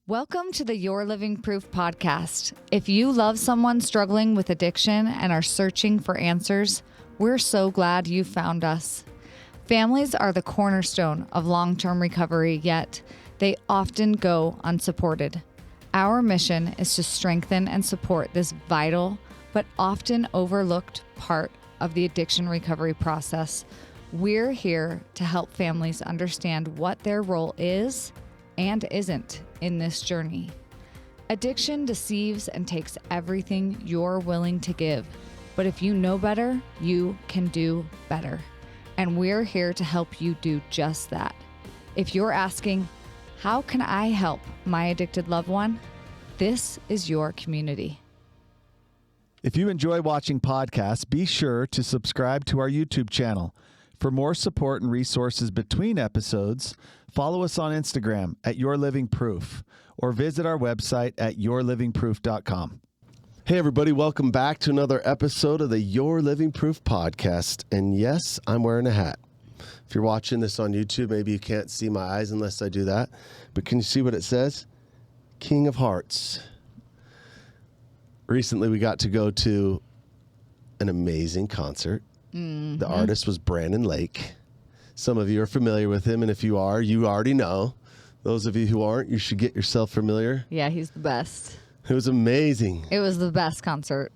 Welcome to the Your Living Proof podcast. If you love someone struggling with addiction and are searching for answers, we're so glad you found us. Families are the cornerstone of long-term recovery, yet they often go unsupported. Our mission is to strengthen and support this vital but often overlooked part of the addiction recovery process. We're here to help families understand what their role is and isn't in this journey. Addiction deceives and takes everything you're willing to give. But if you know better, you can do better. And we're here to help you do just that. If you're asking, how can I help my addicted loved one? This is your community. If you enjoy watching podcasts, be sure to subscribe to our YouTube channel. For more support and resources between episodes, follow us on Instagram at Your Living Proof or visit our website at yourlivingproof.com. Hey, everybody. Welcome back to another episode of the Your Living Proof podcast. And yes, I'm wearing a hat. If you're watching this on YouTube, maybe you can't see my eyes unless I do that. But can you see what it says? King of Hearts. Recently, we got to go to an amazing concert. Mm-hmm. The artist was Brandon Lake. Some of you are familiar with him, and if you are, you already know. Those of you who aren't, you should get yourself familiar. Yeah, he's the best. It was amazing. It was the best concert.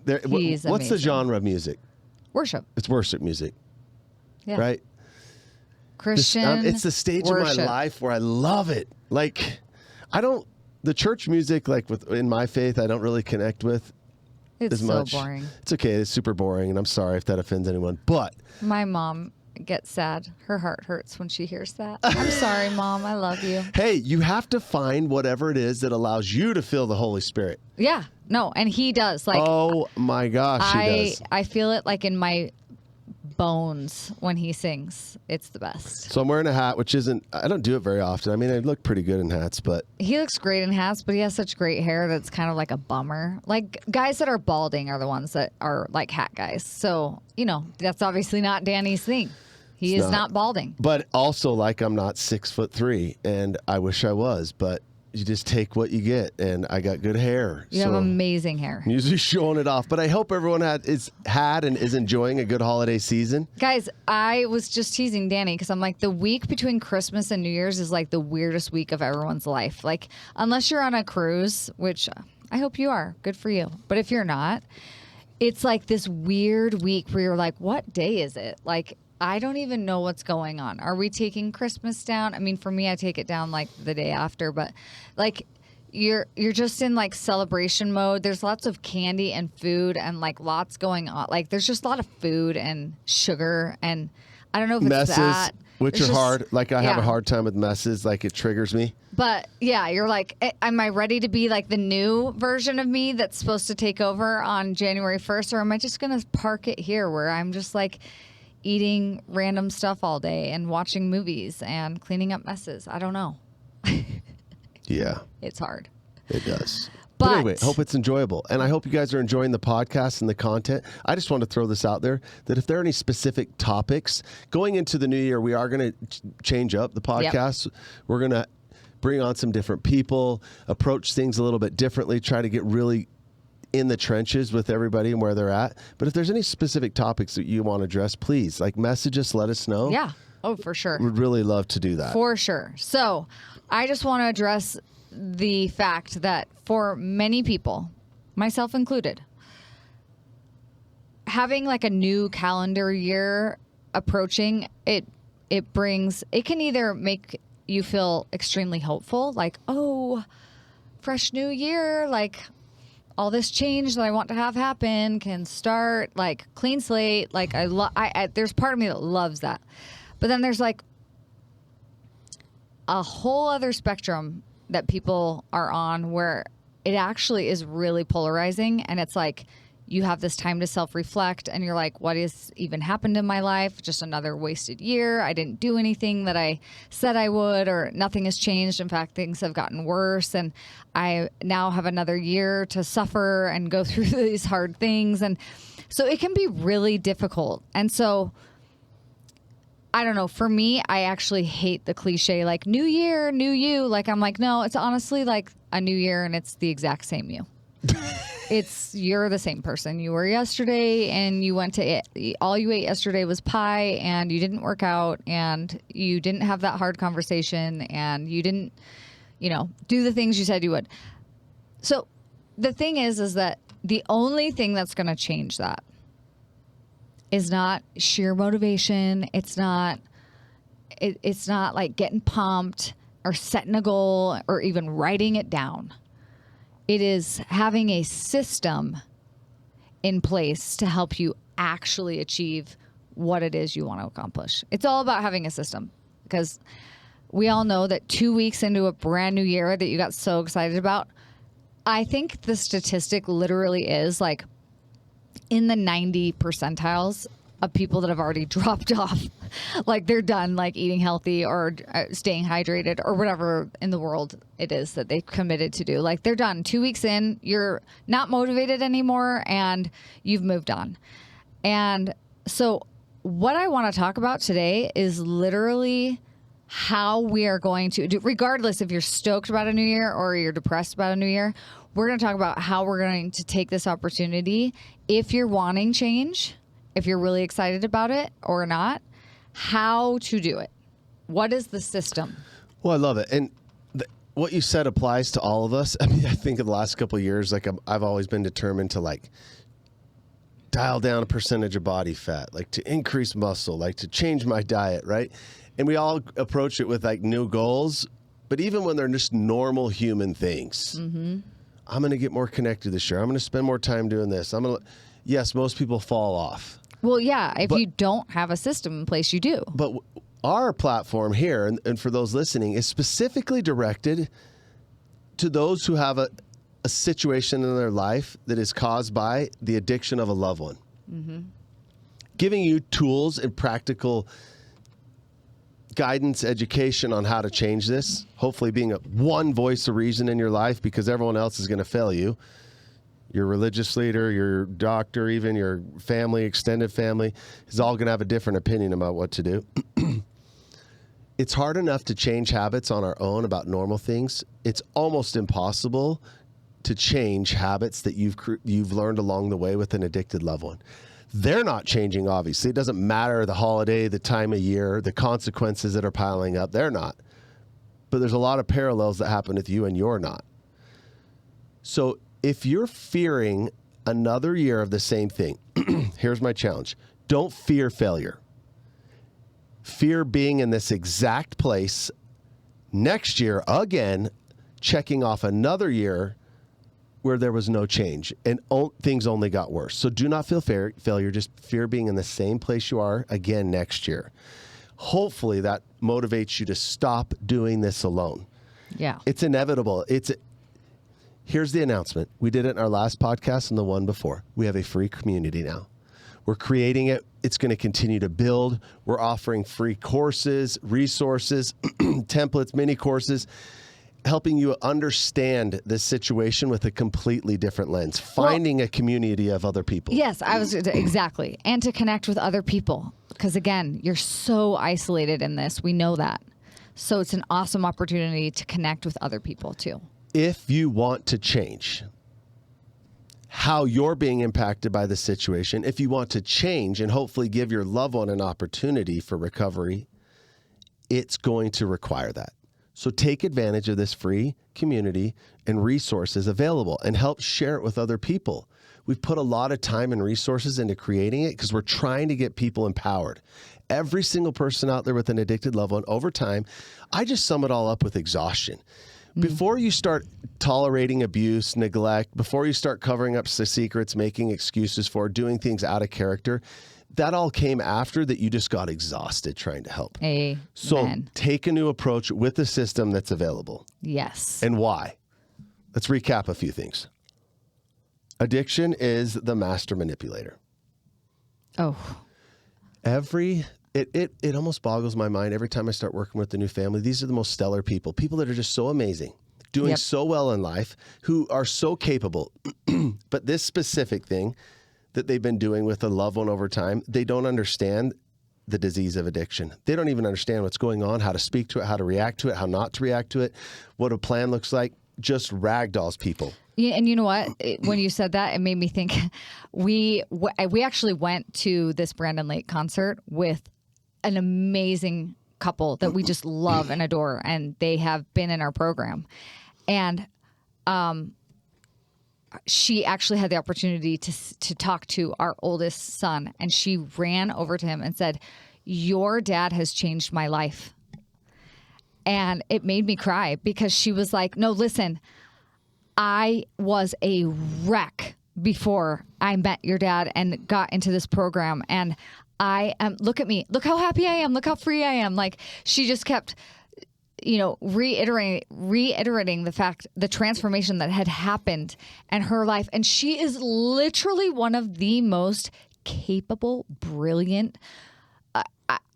What's amazing. the genre of music? Worship. It's worship music. Yeah. Right? Christian it's the stage worship. of my life where I love it. Like, the church music, like in my faith, I don't really connect with. It's as much. So boring. It's okay. It's super boring, and I'm sorry if that offends anyone. But my mom gets sad. Her heart hurts when she hears that. I'm sorry, Mom. I love you. Hey, you have to find whatever it is that allows you to feel the Holy Spirit. Yeah. No, and he does. Like, oh my gosh, he does. I feel it like in my bones when he sings. It's the best. So I'm wearing a hat, which isn't, I don't do it very often. I mean, I look pretty good in hats, but. He looks great in hats, but he has such great hair that's kind of like a bummer. Like, guys that are balding are the ones that are like hat guys. So, that's obviously not Danny's thing. He is not balding. But also, like, I'm not 6'3", and I wish I was, but you just take what you get, and I got good hair. You have amazing hair. I'm usually showing it off, but I hope everyone had and is enjoying a good holiday season. Guys, I was just teasing Danny because I'm like, the week between Christmas and New Year's is like the weirdest week of everyone's life. Like, unless you're on a cruise, which I hope you are. Good for you. But if you're not, it's like this weird week where you're like, what day is it? Like, I don't even know what's going on. Are we taking Christmas down? I mean, for me, I take it down like the day after, but like you're just in like celebration mode. There's lots of candy and food and like lots going on. Like there's just a lot of food and sugar, and I don't know if messes, it's that. Which are hard. Like I have a hard time with messes. Like it triggers me. But yeah, you're like, am I ready to be like the new version of me that's supposed to take over on January 1st? Or am I just going to park it here where I'm just like eating random stuff all day and watching movies and cleaning up messes? I don't know. Yeah. It's hard. It does. But anyway, hope it's enjoyable. And I hope you guys are enjoying the podcast and the content. I just want to throw this out there that if there are any specific topics going into the new year, we are going to change up the podcast. Yep. We're going to bring on some different people, approach things a little bit differently, try to get really in the trenches with everybody and where they're at. But if there's any specific topics that you want to address, please message us, let us know. Yeah. Oh, for sure. We'd really love to do that. For sure. So I just want to address the fact that for many people, myself included, having like a new calendar year approaching, it can either make you feel extremely hopeful, like, oh, fresh new year, like all this change that I want to have happen can start, like clean slate. Like there's part of me that loves that. But then there's like a whole other spectrum that people are on where it actually is really polarizing. And it's like you have this time to self-reflect and you're like, what has even happened in my life? Just another wasted year. I didn't do anything that I said I would, or nothing has changed. In fact, things have gotten worse. And I now have another year to suffer and go through these hard things. And so it can be really difficult. And so I don't know. For me, I actually hate the cliche, like new year, new you. Like, I'm like, no, it's honestly like a new year and it's the exact same you. You're the same person you were yesterday, and you went to all you ate yesterday was pie, and you didn't work out, and you didn't have that hard conversation, and you didn't, do the things you said you would. So the thing is that the only thing that's going to change that is not sheer motivation. It's not like getting pumped or setting a goal or even writing it down. It is having a system in place to help you actually achieve what it is you want to accomplish. It's all about having a system, because we all know that 2 weeks into a brand new year that you got so excited about, I think the statistic literally is like in the 90 percentiles of people that have already dropped off. Like they're done like eating healthy or staying hydrated or whatever in the world it is that they've committed to do. Like they're done. 2 weeks in, you're not motivated anymore and you've moved on. And so what I want to talk about today is literally how we are going to do, regardless if you're stoked about a new year or you're depressed about a new year, we're going to talk about how we're going to take this opportunity. If you're wanting change, if you're really excited about it or not, how to do it. What is the system? Well, I love it. And what you said applies to all of us. I mean, I think in the last couple of years, like I've always been determined to like dial down a percentage of body fat, like to increase muscle, like to change my diet, right? And we all approach it with like new goals, but even when they're just normal human things, I'm going to get more connected this year. I'm going to spend more time doing this. Yes, most people fall off. Well, yeah, if you don't have a system in place, you do. But our platform here, and for those listening, is specifically directed to those who have a situation in their life that is caused by the addiction of a loved one. Giving you tools and practical guidance, education on how to change this, hopefully being one voice of reason in your life, because everyone else is going to fail you. Your religious leader, your doctor, even your family, extended family, is all going to have a different opinion about what to do. It's hard enough to change habits on our own about normal things. It's almost impossible to change habits that you've learned along the way with an addicted loved one. They're not changing, obviously. It doesn't matter the holiday, the time of year, the consequences that are piling up. They're not. But there's a lot of parallels that happen with you and you're not. So if you're fearing another year of the same thing, here's my challenge. Don't fear failure. Fear being in this exact place next year again, checking off another year where there was no change and things only got worse. So do not feel failure, just fear being in the same place you are again next year. Hopefully that motivates you to stop doing this alone. Yeah. It's inevitable. Here's the announcement. We did it in our last podcast and the one before. We have a free community now. We're creating it. It's going to continue to build. We're offering free courses, resources, templates, mini courses, helping you understand this situation with a completely different lens, finding a community of other people. Yes, exactly. And to connect with other people. Because again, you're so isolated in this. We know that. So it's an awesome opportunity to connect with other people too. If you want to change how you're being impacted by the situation, if you want to change and hopefully give your loved one an opportunity for recovery, it's going to require that. So take advantage of this free community and resources available and help share it with other people. We've put a lot of time and resources into creating it because we're trying to get people empowered. Every single person out there with an addicted loved one, over time, I just sum it all up with exhaustion. Before you start tolerating abuse, neglect, before you start covering up the secrets, making excuses for, doing things out of character, that all came after that you just got exhausted trying to help. Amen. So take a new approach with the system that's available. Yes. And why? Let's recap a few things. Addiction is the master manipulator. Oh. It almost boggles my mind every time I start working with the new family. These are the most stellar people that are just so amazing, doing so well in life, who are so capable. But this specific thing that they've been doing with a loved one over time, they don't understand the disease of addiction. They don't even understand what's going on, how to speak to it, how to react to it, how not to react to it, what a plan looks like. Just ragdolls people. Yeah, and you know what? When you said that, it made me think we actually went to this Brandon Lake concert with an amazing couple that we just love and adore, and they have been in our program. And she actually had the opportunity to talk to our oldest son, and she ran over to him and said, "Your dad has changed my life." And it made me cry because she was like, "No, listen, I was a wreck before I met your dad and got into this program. And I am, look at me, look how happy I am. Look how free I am." Like, she just kept, reiterating the fact, the transformation that had happened in her life. And she is literally one of the most capable, brilliant,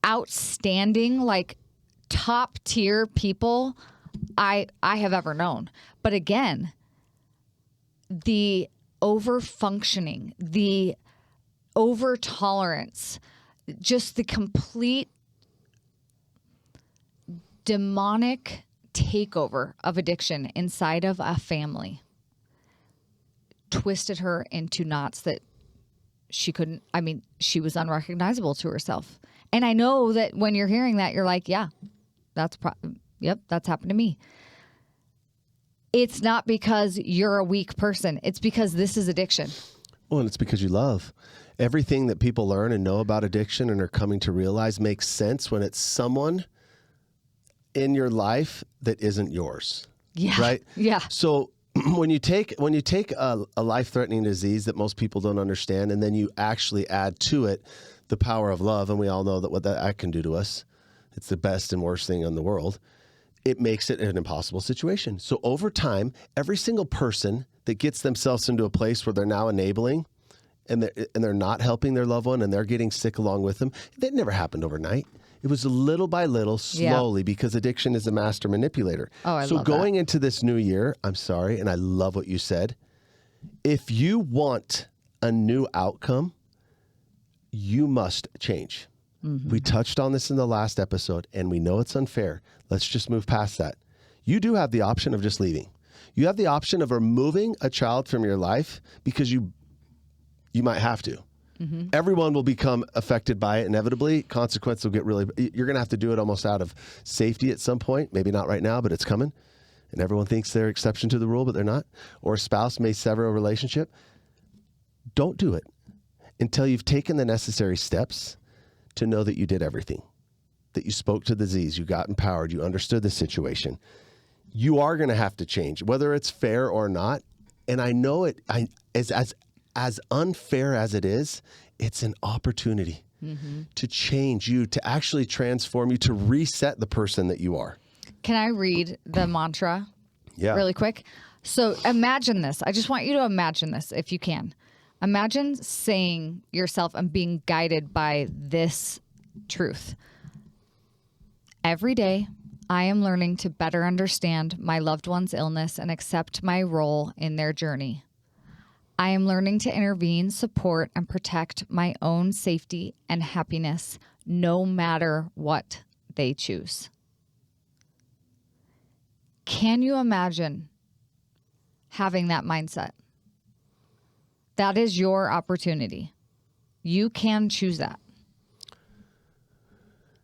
outstanding, like top tier people I have ever known. But again, the over functioning, the over tolerance, just the complete demonic takeover of addiction inside of a family twisted her into knots that she couldn't, she was unrecognizable to herself. And I know that when you're hearing that, you're like, yeah, that's happened to me. It's not because you're a weak person. It's because this is addiction. Well, and it's because you love. Everything that people learn and know about addiction and are coming to realize makes sense when it's someone in your life that isn't yours. Yeah. Right? Yeah. So when you take a life-threatening disease that most people don't understand, and then you actually add to it the power of love, and we all know that what that can do to us, it's the best and worst thing in the world. It makes it an impossible situation. So over time, every single person that gets themselves into a place where they're now enabling and they're not helping their loved one and they're getting sick along with them, that never happened overnight. It was little by little, slowly, because addiction is a master manipulator. Oh, I so love going that. into this new year, I'm sorry, and I love what you said. If you want a new outcome, you must change. Mm-hmm. We touched on this in the last episode, and we know it's unfair. Let's just move past that. You do have the option of just leaving. You have the option of removing a child from your life because you might have to. Mm-hmm. Everyone will become affected by it inevitably. Consequences will get you're going to have to do it almost out of safety at some point. Maybe not right now, but it's coming. And everyone thinks they're exception to the rule, but they're not. Or a spouse may sever a relationship. Don't do it until you've taken the necessary steps to know that you did everything, that you spoke to the disease, you got empowered, you understood the situation. You are going to have to change, whether it's fair or not. And I know as unfair as it is, it's an opportunity to change you, to actually transform you, to reset the person that you are. Can I read the mantra really quick? So imagine this. I just want you to imagine this if you can. Imagine saying yourself and being guided by this truth. Every day, I am learning to better understand my loved one's illness and accept my role in their journey. I am learning to intervene, support, and protect my own safety and happiness, no matter what they choose. Can you imagine having that mindset? That is your opportunity. You can choose that.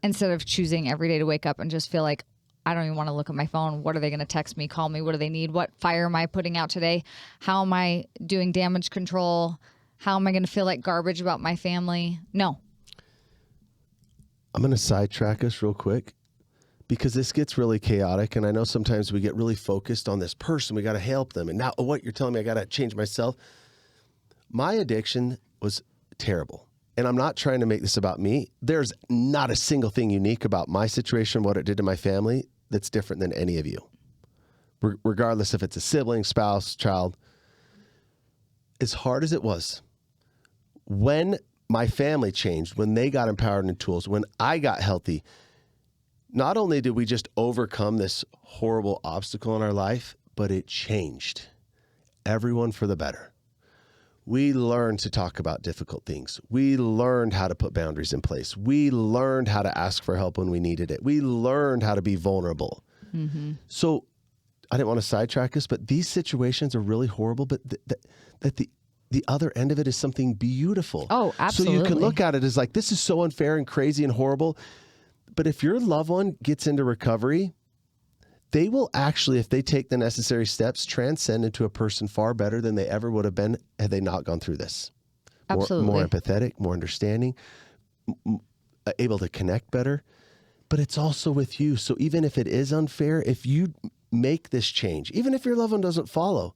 Instead of choosing every day to wake up and just feel like, I don't even want to look at my phone. What are they going to text me, call me? What do they need? What fire am I putting out today? How am I doing damage control? How am I going to feel like garbage about my family? No. I'm going to sidetrack us real quick because this gets really chaotic. And I know sometimes we get really focused on this person. We got to help them. And now what you're telling me, I got to change myself. My addiction was terrible. And I'm not trying to make this about me. There's not a single thing unique about my situation, what it did to my family, that's different than any of you. Regardless if it's a sibling, spouse, child. As hard as it was, when my family changed, when they got empowered in tools, when I got healthy, not only did we just overcome this horrible obstacle in our life, but it changed everyone for the better. We learned to talk about difficult things. We learned how to put boundaries in place. We learned how to ask for help when we needed it. We learned how to be vulnerable. Mm-hmm. So I didn't want to sidetrack us, but these situations are really horrible, but the other end of it is something beautiful. Oh, absolutely. So you can look at it as like, this is so unfair and crazy and horrible. But if your loved one gets into recovery, they will actually, if they take the necessary steps, transcend into a person far better than they ever would have been had they not gone through this. Absolutely. More empathetic, more understanding, able to connect better. But it's also with you. So even if it is unfair, if you make this change, even if your loved one doesn't follow,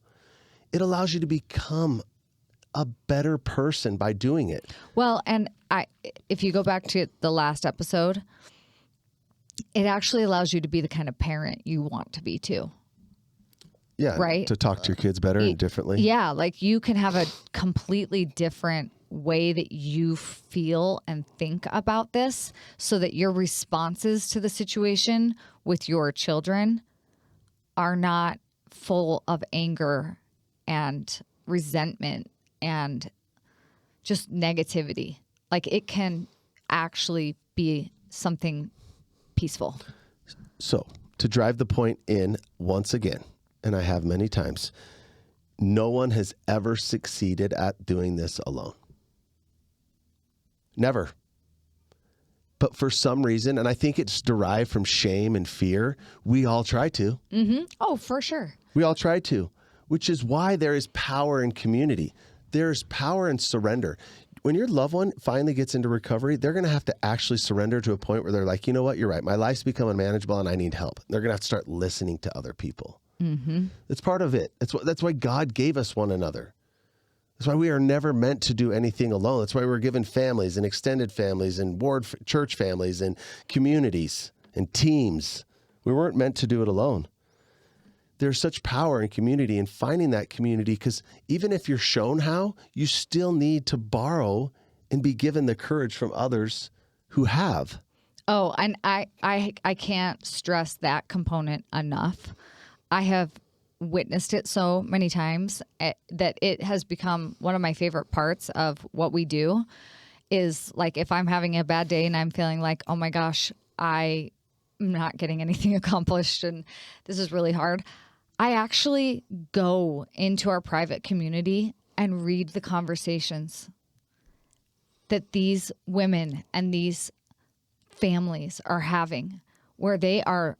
it allows you to become a better person by doing it. Well, and if you go back to the last episode, it actually allows you to be the kind of parent you want to be too. Yeah. Right? To talk to your kids better and differently. Yeah. Like you can have a completely different way that you feel and think about this so that your responses to the situation with your children are not full of anger and resentment and just negativity. Like it can actually be something peaceful. So to drive the point in once again, and I have many times, no one has ever succeeded at doing this alone. Never. But for some reason, and I think it's derived from shame and fear, we all try to. Mm-hmm. Oh, for sure. We all try to, which is why there is power in community. There's power in surrender. When your loved one finally gets into recovery, they're going to have to actually surrender to a point where they're like, you know what, you're right. My life's become unmanageable and I need help. They're going to have to start listening to other people. Mm-hmm. It's part of it. That's why God gave us one another. That's why we are never meant to do anything alone. That's why we're given families and extended families and church families and communities and teams. We weren't meant to do it alone. There's such power in community and finding that community, because even if you're shown how, you still need to borrow and be given the courage from others who have. Oh, and I can't stress that component enough. I have witnessed it so many times that it has become one of my favorite parts of what we do is like if I'm having a bad day and I'm feeling like, oh my gosh, I'm not getting anything accomplished and this is really hard. I actually go into our private community and read the conversations that these women and these families are having where they are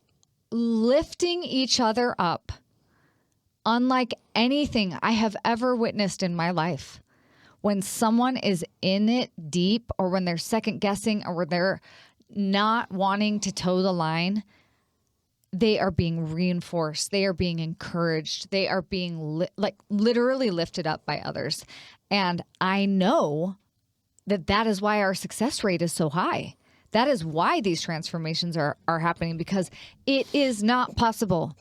lifting each other up unlike anything I have ever witnessed in my life. When someone is in it deep or when they're second guessing or when they're not wanting to toe the line, they are being reinforced. They are being encouraged. They are being literally lifted up by others. And I know that is why our success rate is so high. That is why these transformations are happening, because it is not possible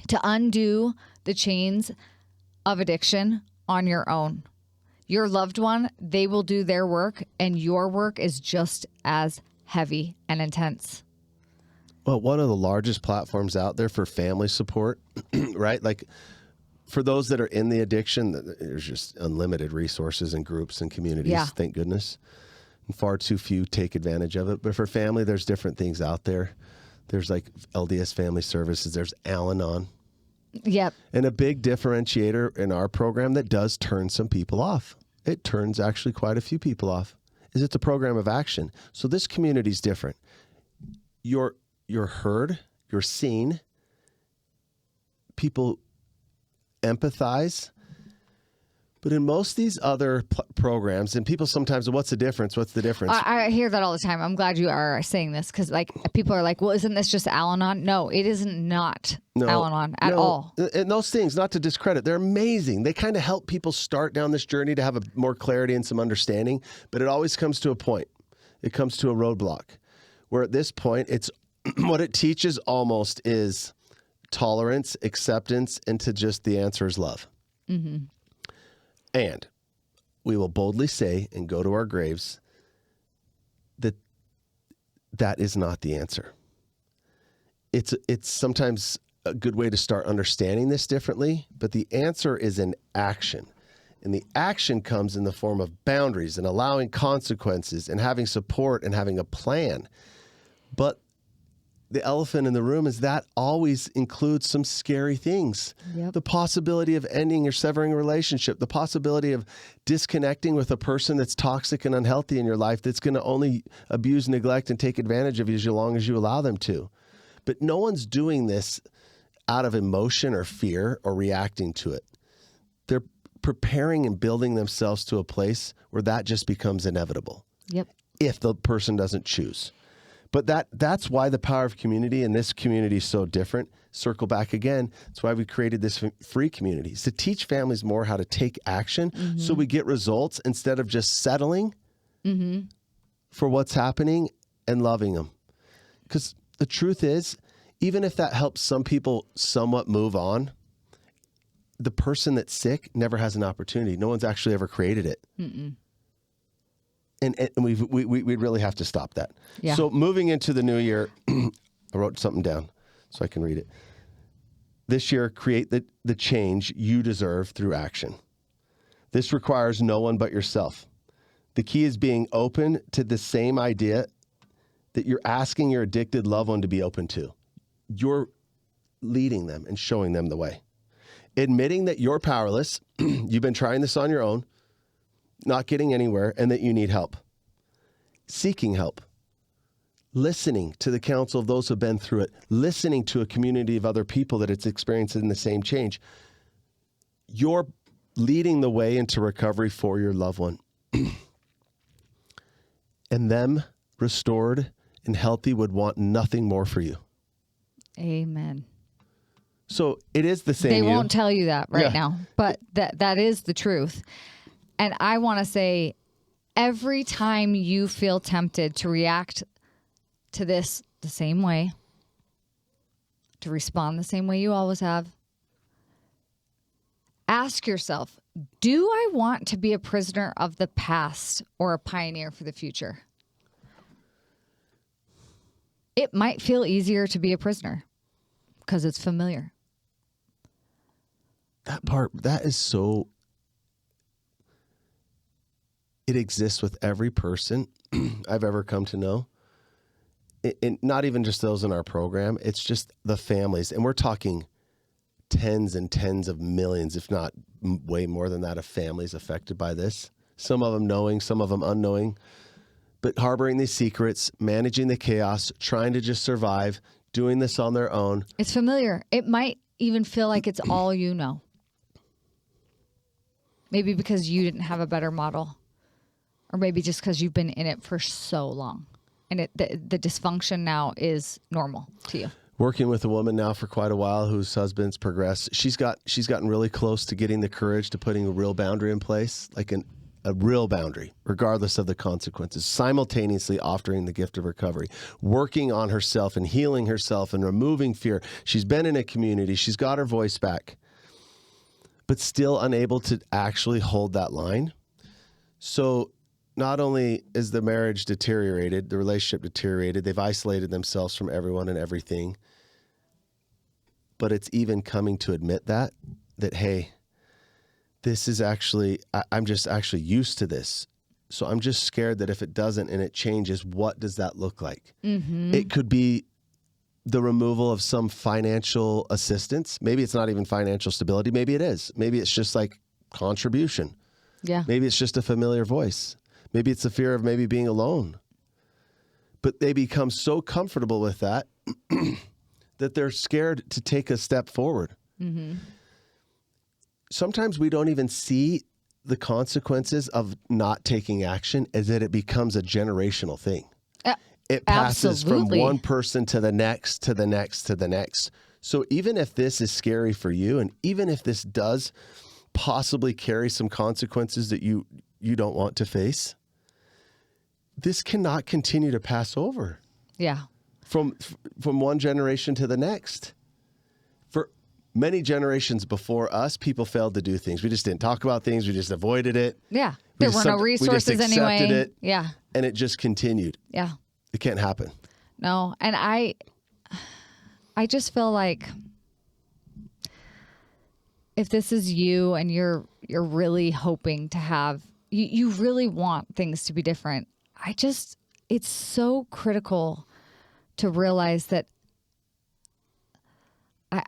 to undo the chains of addiction on your own. Your loved one, they will do their work, and your work is just as heavy and intense. Well, one of the largest platforms out there for family support, right? Like for those that are in the addiction, there's just unlimited resources and groups and communities, Yeah. Thank goodness. And far too few take advantage of it. But for family, there's different things out there. There's like LDS Family Services. There's Al-Anon. Yep. And a big differentiator in our program that does turn some people off. It turns actually quite a few people off. Is it's a program of action. So this community is different. You're heard, you're seen, people empathize. But in most of these other programs, and people sometimes, what's the difference? What's the difference? I hear that all the time. I'm glad you are saying this because like people are like, well, isn't this just Al-Anon? No, it isn't not Al-Anon at all. And those things, not to discredit, they're amazing. They kind of help people start down this journey to have a more clarity and some understanding. But it always comes to a point. It comes to a roadblock where at this point, it's what it teaches almost is tolerance, acceptance, and to just the answer is love. Mm-hmm. And we will boldly say and go to our graves that is not the answer. It's sometimes a good way to start understanding this differently, but the answer is in action. And the action comes in the form of boundaries and allowing consequences and having support and having a plan. But the elephant in the room is that always includes some scary things. Yep. The possibility of ending or severing a relationship, the possibility of disconnecting with a person that's toxic and unhealthy in your life that's going to only abuse, neglect, and take advantage of you as long as you allow them to. But no one's doing this out of emotion or fear or reacting to it. They're preparing and building themselves to a place where that just becomes inevitable. Yep. If the person doesn't choose. But that's why the power of community, and this community is so different. Circle back again. That's why we created this free community, to teach families more how to take action so we get results instead of just settling for what's happening and loving them. Because the truth is, even if that helps some people somewhat move on, the person that's sick never has an opportunity. No one's actually ever created it. And we really have to stop that. Yeah. So moving into the new year, I wrote something down so I can read it. This year, create the change you deserve through action. This requires no one but yourself. The key is being open to the same idea that you're asking your addicted loved one to be open to. You're leading them and showing them the way. Admitting that you're powerless, you've been trying this on your own, not getting anywhere, and that you need help. Seeking help. Listening to the counsel of those who have been through it. Listening to a community of other people that it's experiencing the same change. You're leading the way into recovery for your loved one. And them restored and healthy would want nothing more for you. Amen. So it is the same. They won't tell you that right now, but that is the truth. And I want to say, every time you feel tempted to react to this the same way, to respond the same way you always have, ask yourself, do I want to be a prisoner of the past or a pioneer for the future? It might feel easier to be a prisoner because it's familiar. That part, that is so... It exists with every person I've ever come to know. And not even just those in our program. It's just the families. And we're talking tens and tens of millions, if not way more than that, of families affected by this. Some of them knowing, some of them unknowing. But harboring these secrets, managing the chaos, trying to just survive, doing this on their own. It's familiar. It might even feel like it's all you know. Maybe because you didn't have a better model. Or maybe just because you've been in it for so long. And the dysfunction now is normal to you. Working with a woman now for quite a while whose husband's progressed. She's gotten really close to getting the courage to putting a real boundary in place, like a real boundary, regardless of the consequences, simultaneously offering the gift of recovery, working on herself and healing herself and removing fear. She's been in a community. She's got her voice back, but still unable to actually hold that line. So not only is the marriage deteriorated, the relationship deteriorated, they've isolated themselves from everyone and everything, but it's even coming to admit that, hey, this is actually, I'm just actually used to this. So I'm just scared that if it doesn't and it changes, what does that look like? Mm-hmm. It could be the removal of some financial assistance. Maybe it's not even financial stability. Maybe it is. Maybe it's just like contribution. Yeah. Maybe it's just a familiar voice. Maybe it's the fear of maybe being alone. But they become so comfortable with that that they're scared to take a step forward. Mm-hmm. Sometimes we don't even see the consequences of not taking action as that it becomes a generational thing. It passes absolutely. From one person to the next, to the next, to the next. So even if this is scary for you, and even if this does possibly carry some consequences that you don't want to face, this cannot continue to pass over. Yeah. From one generation to the next. For many generations before us, people failed to do things. We just didn't talk about things. We just avoided it. Yeah. There were no resources anyway. It, yeah. And it just continued. Yeah. It can't happen. No. And I just feel like if this is you and you're you're really hoping to have. You really want things to be different. It's so critical to realize that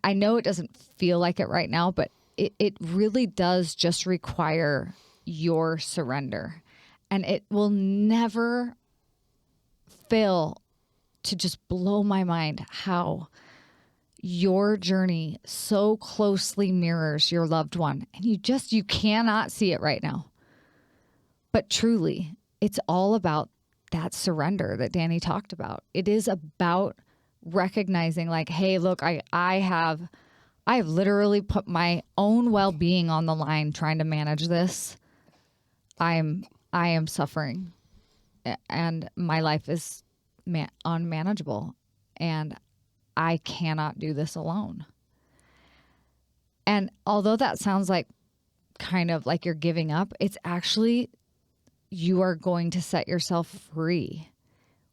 I know it doesn't feel like it right now, but it really does just require your surrender. And it will never fail to just blow my mind how your journey so closely mirrors your loved one. And you cannot see it right now. But truly, it's all about that surrender that Danny talked about. It is about recognizing like, hey, look, I have literally put my own well-being on the line trying to manage this. I am suffering and my life is unmanageable and I cannot do this alone. And although that sounds like kind of like you're giving up, it's actually, you are going to set yourself free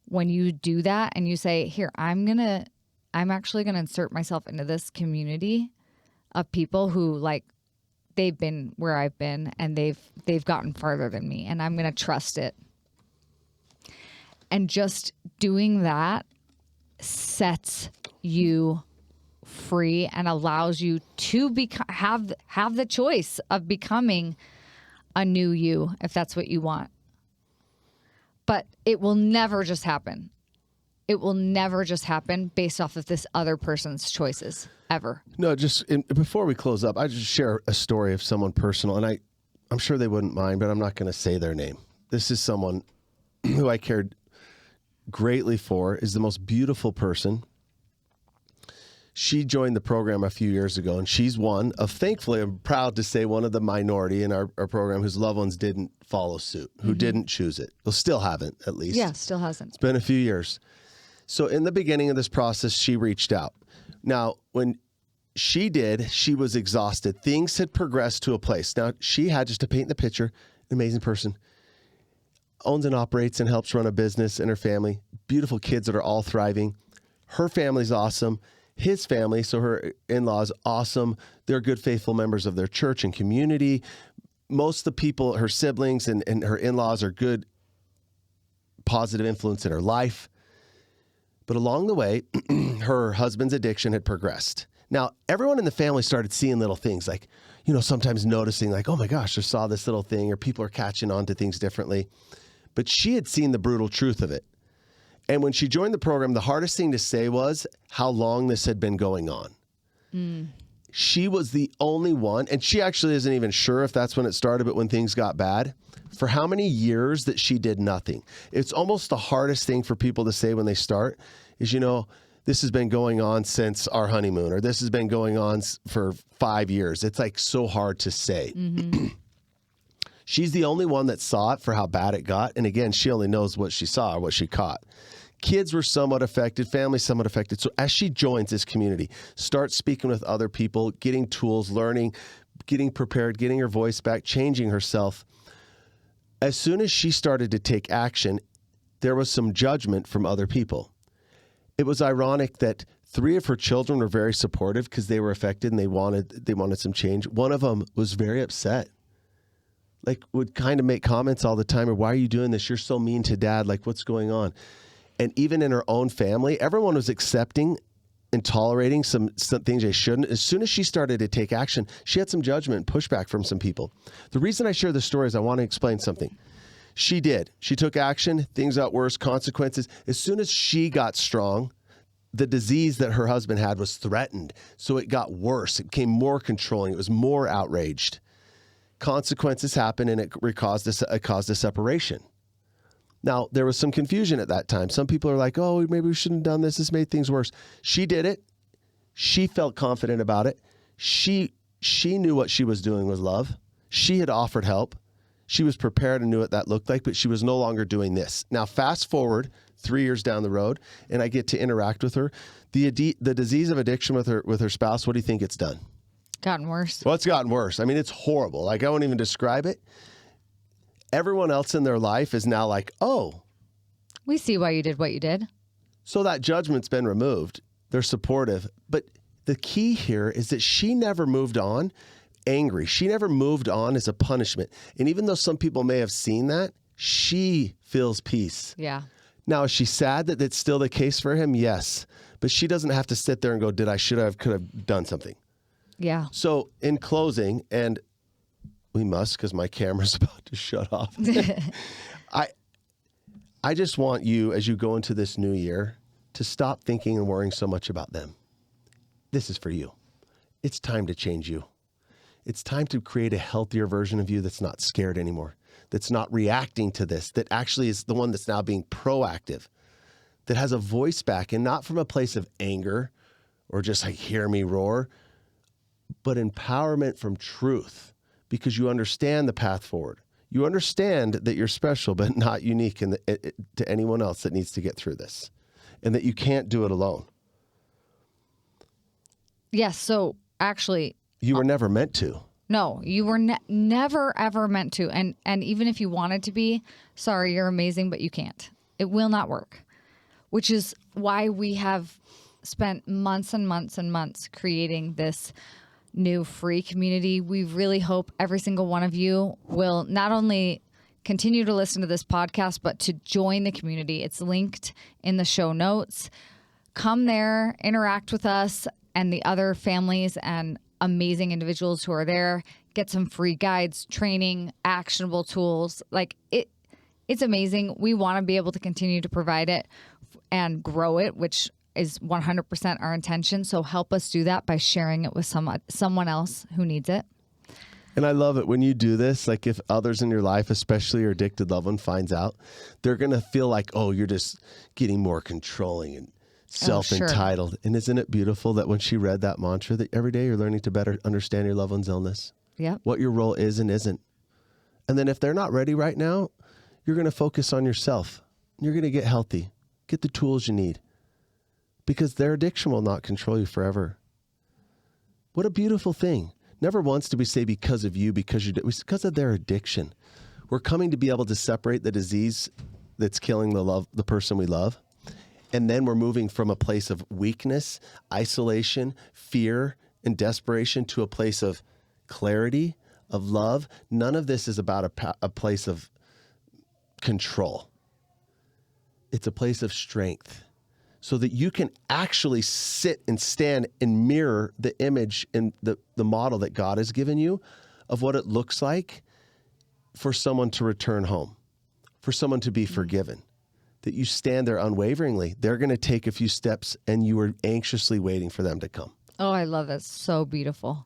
when you do that and you say, here, I'm actually going to insert myself into this community of people who like, they've been where I've been and they've gotten farther than me and I'm going to trust it. And just doing that sets you free and allows you to have the choice of becoming a new you if that's what you want. But it will never just happen. It will never just happen based off of this other person's choices, ever. No, before we close up, I just share a story of someone personal, and I'm sure they wouldn't mind, but I'm not going to say their name. This is someone who I cared greatly for, is the most beautiful person. She joined the program a few years ago, and she's one of, thankfully, I'm proud to say, one of the minority in our program whose loved ones didn't follow suit, who didn't choose it. Well, still haven't, at least. Yeah, still hasn't. It's been a few years. So in the beginning of this process, she reached out. Now, when she did, she was exhausted. Things had progressed to a place. Now, she had, just to paint the picture, an amazing person, owns and operates and helps run a business in her family, beautiful kids that are all thriving. Her family's awesome. His family, so her in-laws, awesome. They're good, faithful members of their church and community. Most of the people, her siblings and her in-laws, are good, positive influence in her life. But along the way, her husband's addiction had progressed. Now, everyone in the family started seeing little things like, sometimes noticing like, oh my gosh, I saw this little thing, or people are catching on to things differently. But she had seen the brutal truth of it. And when she joined the program, the hardest thing to say was how long this had been going on. She was the only one, and she actually isn't even sure if that's when it started, but when things got bad, for how many years that she did nothing. It's almost the hardest thing for people to say when they start is, this has been going on since our honeymoon, or this has been going on for 5 years. It's like so hard to say. She's the only one that saw it for how bad it got. And again, she only knows what she saw or what she caught. Kids were somewhat affected, family somewhat affected. So as she joins this community, starts speaking with other people, getting tools, learning, getting prepared, getting her voice back, changing herself. As soon as she started to take action, there was some judgment from other people. It was ironic that 3 of her children were very supportive because they were affected and they wanted some change. One of them was very upset. Like, would kind of make comments all the time, or why are you doing this? You're so mean to dad. Like, what's going on? And even in her own family, everyone was accepting and tolerating some things they shouldn't. As soon as she started to take action, she had some judgment and pushback from some people. The reason I share this story is I want to explain something. She did. She took action. Things got worse, consequences. As soon as she got strong, the disease that her husband had was threatened. So it got worse. It became more controlling. It was more outraged. Consequences happened, and it caused a separation. Now, there was some confusion at that time. Some people are like, oh, maybe we shouldn't have done this. This made things worse. She did it. She felt confident about it. She knew what she was doing was love. She had offered help. She was prepared and knew what that looked like, but she was no longer doing this. Now, fast forward 3 years down the road, and I get to interact with her. The disease of addiction with her spouse, what do you think it's done? Gotten worse. Well, it's gotten worse. I mean, it's horrible. Like, I won't even describe it. Everyone else in their life is now like, oh. We see why you did what you did. So that judgment's been removed. They're supportive. But the key here is that she never moved on angry. She never moved on as a punishment. And even though some people may have seen that, she feels peace. Yeah. Now, is she sad that that's still the case for him? Yes. But she doesn't have to sit there and go, could have done something. Yeah. So in closing, and we must, because my camera's about to shut off. I just want you, as you go into this new year, to stop thinking and worrying so much about them. This is for you. It's time to change you. It's time to create a healthier version of you that's not scared anymore, that's not reacting to this, that actually is the one that's now being proactive, that has a voice back, and not from a place of anger or just like, hear me roar, but empowerment from truth, because you understand the path forward. You understand that you're special, but not unique to anyone else that needs to get through this, and that you can't do it alone. Yes. So actually, you were never meant to. No, you were never, ever meant to. And even if you wanted to be, sorry, you're amazing, but you can't. It will not work, which is why we have spent months and months and months creating this new free community. We really hope every single one of you will not only continue to listen to this podcast, but to join the community. It's linked in the show notes. Come there, interact with us and the other families and amazing individuals who are there. Get some free guides, training, actionable tools. Like it's amazing. We want to be able to continue to provide it and grow it, which is 100% our intention. So help us do that by sharing it with someone else who needs it. And I love it when you do this. Like if others in your life, especially your addicted loved one, finds out, they're going to feel like, oh, you're just getting more controlling and self-entitled. And isn't it beautiful that when she read that mantra, that every day you're learning to better understand your loved one's illness, what your role is and isn't. And then if they're not ready right now, you're going to focus on yourself. You're going to get healthy, get the tools you need, because their addiction will not control you forever. What a beautiful thing. Never once did we say because of you, because because of their addiction. We're coming to be able to separate the disease that's killing the person we love. And then we're moving from a place of weakness, isolation, fear, and desperation to a place of clarity, of love. None of this is about a place of control. It's a place of strength, so that you can actually sit and stand and mirror the image and the model that God has given you of what it looks like for someone to return home, for someone to be forgiven, that you stand there unwaveringly. They're going to take a few steps and you are anxiously waiting for them to come. Oh, I love it. So beautiful.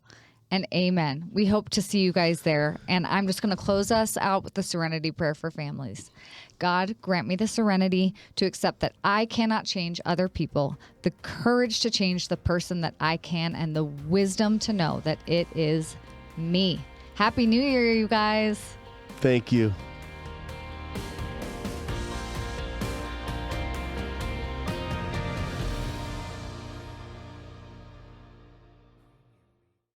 And amen. We hope to see you guys there. And I'm just going to close us out with the serenity prayer for families. God, grant me the serenity to accept that I cannot change other people, the courage to change the person that I can, and the wisdom to know that it is me. Happy New Year, you guys. Thank you.